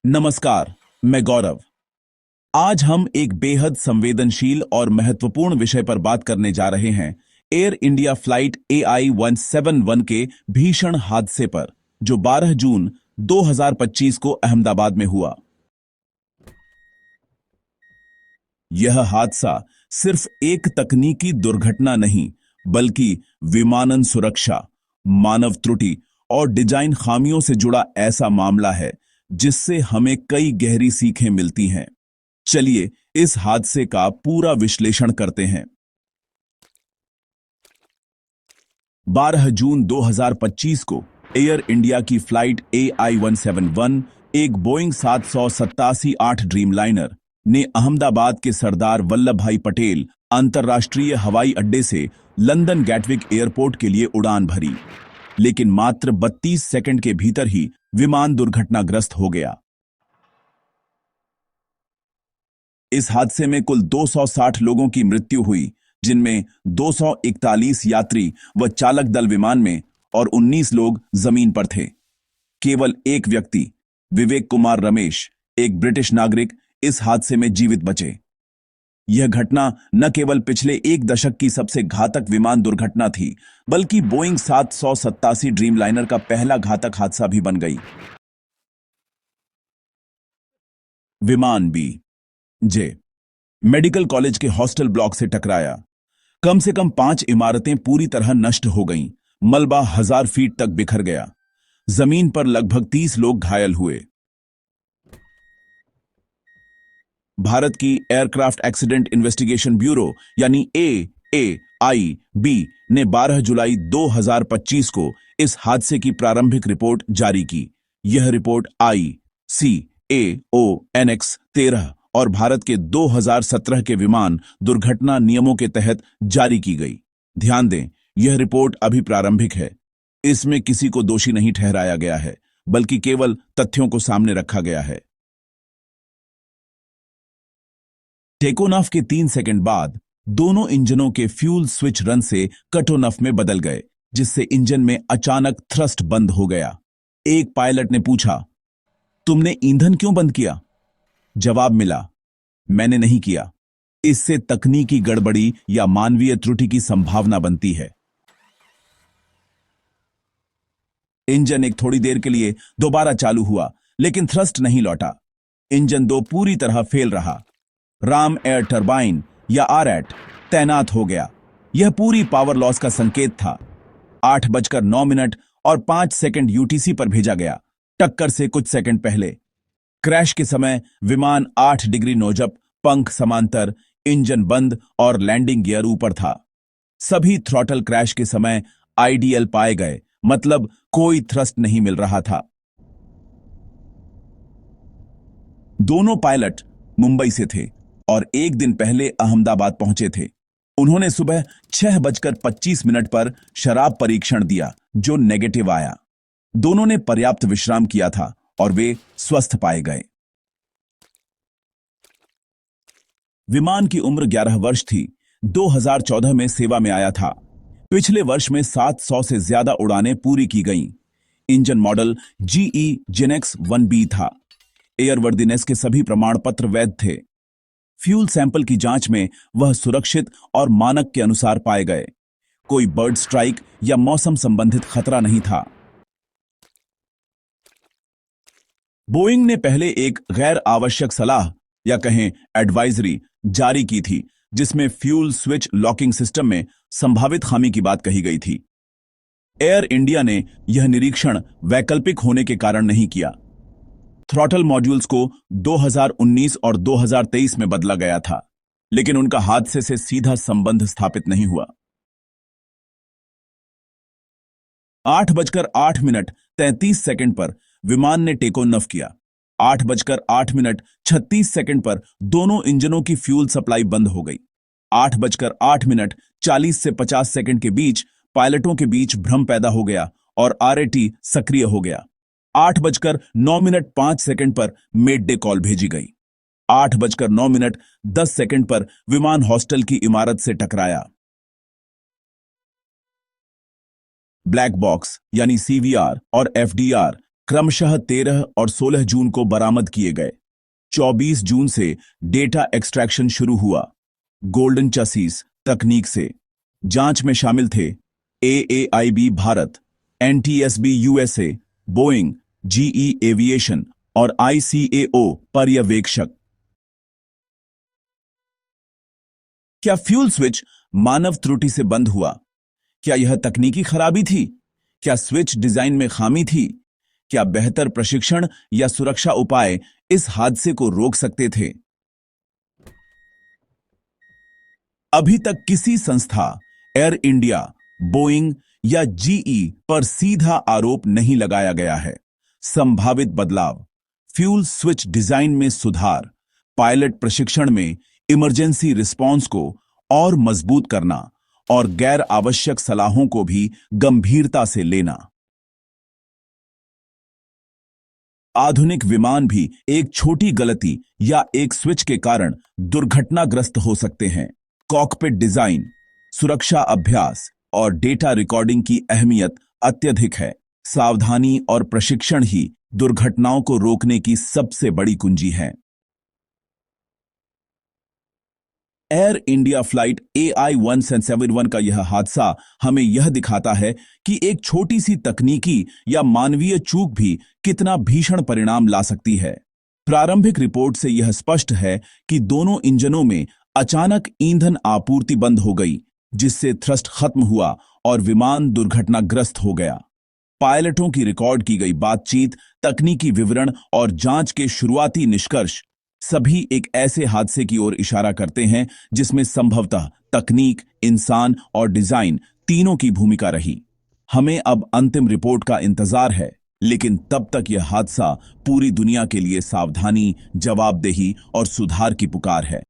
नमस्कार, मैं गौरव। आज हम एक बेहद संवेदनशील और महत्वपूर्ण विषय पर बात करने जा रहे हैं। एयर इंडिया फ्लाइट AI-171 के भीषण हादसे पर, जो 12 जून 2025 को अहमदाबाद में हुआ। यह हादसा सिर्फ एक तकनीकी दुर्घटना नहीं, बल्कि विमानन सुरक्षा, मानव त्रुटि और डिजाइन खामियों से जुड़ा ऐसा मामला है जिससे हमें कई गहरी सीखें मिलती हैं। चलिए इस हादसे का पूरा विश्लेषण करते हैं। 12 जून 2025 को एयर इंडिया की फ्लाइट AI-171 एक बोइंग 787-8 ड्रीमलाइनर ने अहमदाबाद के सरदार वल्लभ भाई पटेल अंतर्राष्ट्रीय हवाई अड्डे से लंदन गैटविक एयरपोर्ट के लिए उड़ान भरी, लेकिन मात्र 32 सेकंड के भीतर ही विमान दुर्घटनाग्रस्त हो गया। इस हादसे में कुल 260 लोगों की मृत्यु हुई, जिनमें 241 यात्री व चालक दल विमान में और 19 लोग जमीन पर थे। केवल एक व्यक्ति, विवेक कुमार रमेश, एक ब्रिटिश नागरिक, इस हादसे में जीवित बचे। यह घटना न केवल पिछले एक दशक की सबसे घातक विमान दुर्घटना थी, बल्कि बोइंग 787 ड्रीमलाइनर का पहला घातक हादसा भी बन गई। विमान जे मेडिकल कॉलेज के हॉस्टल ब्लॉक से टकराया। कम से कम 5 इमारतें पूरी तरह नष्ट हो गईं। मलबा 1000 फीट तक बिखर गया। जमीन पर लगभग 30 लोग घायल हुए। भारत की एयरक्राफ्ट एक्सीडेंट इन्वेस्टिगेशन ब्यूरो यानी AAIB ने 12 जुलाई 2025 को इस हादसे की प्रारंभिक रिपोर्ट जारी की। यह रिपोर्ट ICAO-NX 13 और भारत के 2017 के विमान दुर्घटना नियमों के तहत जारी की गई। ध्यान दें, यह रिपोर्ट अभी प्रारंभिक है। इसमें किसी को दोषी नहीं ठहराया गया है, बल्कि केवल तथ्यों को सामने रखा गया है। टेकोनॉफ के 3 सेकंड बाद दोनों इंजनों के फ्यूल स्विच रन से कटोनॉफ में बदल गए, जिससे इंजन में अचानक थ्रस्ट बंद हो गया। एक पायलट ने पूछा, तुमने ईंधन क्यों बंद किया? जवाब मिला, मैंने नहीं किया। इससे तकनीकी गड़बड़ी या मानवीय त्रुटि की संभावना बनती है। इंजन एक थोड़ी देर के लिए दोबारा चालू हुआ, लेकिन थ्रस्ट नहीं लौटा। इंजन 2 पूरी तरह फेल रहा। राम एयर टरबाइन या आरएट तैनात हो गया। यह पूरी पावर लॉस का संकेत था। 8:09 और 5 सेकंड यूटीसी पर भेजा गया, टक्कर से कुछ सेकंड पहले। क्रैश के समय विमान 8 डिग्री नोजप, पंख समांतर, इंजन बंद और लैंडिंग गियर ऊपर था। सभी थ्रॉटल क्रैश के समय आइडियल पाए गए, मतलब कोई थ्रस्ट नहीं मिल रहा था। दोनों पायलट मुंबई से थे और एक दिन पहले अहमदाबाद पहुंचे थे। उन्होंने सुबह 6:25 पर शराब परीक्षण दिया, जो नेगेटिव आया। दोनों ने पर्याप्त विश्राम किया था और वे स्वस्थ पाए गए। विमान की उम्र 11 वर्ष थी। 2014 में सेवा में आया था। पिछले वर्ष में 700 से ज्यादा उड़ानें पूरी की गईं। Engine model GE Genex 1B था। एयरवर्दीनेस के सभी प्रमाण पत्र वैध थे। फ्यूल सैंपल की जांच में वह सुरक्षित और मानक के अनुसार पाए गए। कोई बर्ड स्ट्राइक या मौसम संबंधित खतरा नहीं था। बोइंग ने पहले एक गैर आवश्यक सलाह या कहें एडवाइजरी जारी की थी, जिसमें फ्यूल स्विच लॉकिंग सिस्टम में संभावित खामी की बात कही गई थी। एयर इंडिया ने यह निरीक्षण वैकल्पिक होने के कारण नहीं किया। थ्रॉटल मॉड्यूल्स को 2019 और 2023 में बदला गया था, लेकिन उनका हादसे से सीधा संबंध स्थापित नहीं हुआ। 8:08 पर विमान ने टेक ऑफ किया। 8:08 पर दोनों इंजनों की फ्यूल सप्लाई बंद हो गई। 8:08 से 50 सेकंड के बीच पायलटों के बीच भ्रम पैदा हो गया और RAT सक्रिय हो गया। 8:09 पर मेड डे कॉल भेजी गई। 8:09 पर विमान हॉस्टल की इमारत से टकराया। ब्लैक बॉक्स यानी CVR और FDR क्रमशः 13 और 16 जून को बरामद किए गए। 24 जून से डेटा एक्सट्रैक्शन शुरू हुआ, गोल्डन चसीस तकनीक से। जांच में शामिल थे AAIB Bharat, NTSB USA, Boeing, GE aviation और ICAO पर्यवेक्षक। क्या फ्यूल स्विच मानव त्रुटि से बंद हुआ? क्या यह तकनीकी खराबी थी? क्या स्विच डिजाइन में खामी थी? क्या बेहतर प्रशिक्षण या सुरक्षा उपाय इस हादसे को रोक सकते थे? अभी तक किसी संस्था, एयर इंडिया, बोइंग या GE पर सीधा आरोप नहीं लगाया गया है। संभावित बदलाव: फ्यूल स्विच डिजाइन में सुधार, पायलट प्रशिक्षण में इमरजेंसी रिस्पॉन्स को और मजबूत करना और गैर आवश्यक सलाहों को भी गंभीरता से लेना। आधुनिक विमान भी एक छोटी गलती या एक स्विच के कारण दुर्घटनाग्रस्त हो सकते हैं। कॉकपिट डिजाइन, सुरक्षा अभ्यास और डेटा रिकॉर्डिंग की अहमियत अत्यधिक है। सावधानी और प्रशिक्षण ही दुर्घटनाओं को रोकने की सबसे बड़ी कुंजी है। एयर इंडिया फ्लाइट AI-1771 का यह हादसा हमें यह दिखाता है कि एक छोटी सी तकनीकी या मानवीय चूक भी कितना भीषण परिणाम ला सकती है। प्रारंभिक रिपोर्ट से यह स्पष्ट है कि दोनों इंजनों में अचानक ईंधन आपूर्ति बंद हो गई, जिससे थ्रस्ट खत्म हुआ और विमान दुर्घटनाग्रस्त हो गया। पायलटों की रिकॉर्ड की गई बातचीत, तकनीकी विवरण और जांच के शुरुआती निष्कर्ष सभी एक ऐसे हादसे की ओर इशारा करते हैं जिसमें संभवतः तकनीक, इंसान और डिजाइन तीनों की भूमिका रही। हमें अब अंतिम रिपोर्ट का इंतजार है, लेकिन तब तक यह हादसा पूरी दुनिया के लिए सावधानी, जवाबदेही और सुधार की पुकार है।